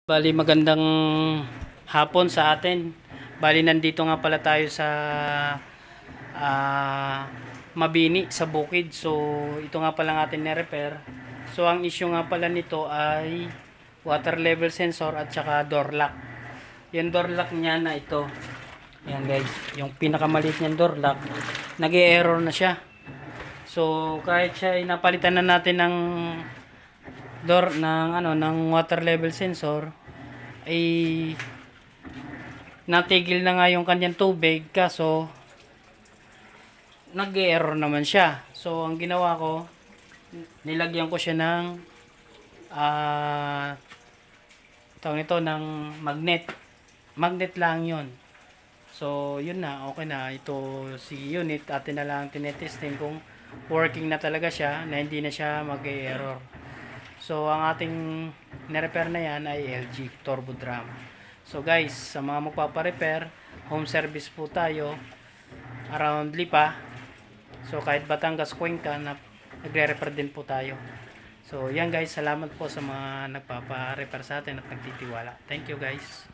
Bali magandang hapon sa atin. Bali nandito nga pala tayo sa Mabini sa bukid. So ito nga pala ang atin na-repair. So ang issue nga pala nito ay water level sensor at saka door lock. Yung door lock niya na ito. Ayan guys, yung pinakamaliit niyang door lock, nag-e-error na siya. So kahit siya ay napalitan na natin ng ng water level sensor, ay natigil na nga yung kanyang tubig, kaso nag-error naman siya. So ang ginawa ko, nilagyan ko siya ng tawag nito ng magnet lang yon. So yun na, okay na. Ito si unit, atin na lang tinetesting kung working na talaga siya, na hindi na siya mag-error. So ang ating na-repair na yan ay LG Turbo Drum. So guys, sa mga magpapa-repair, home service po tayo around Lipa. So kahit Batangas, Cuenca, nagre-repair din po tayo. So yan guys, salamat po sa mga nagpapa-repair sa atin at nagtitiwala. Thank you guys.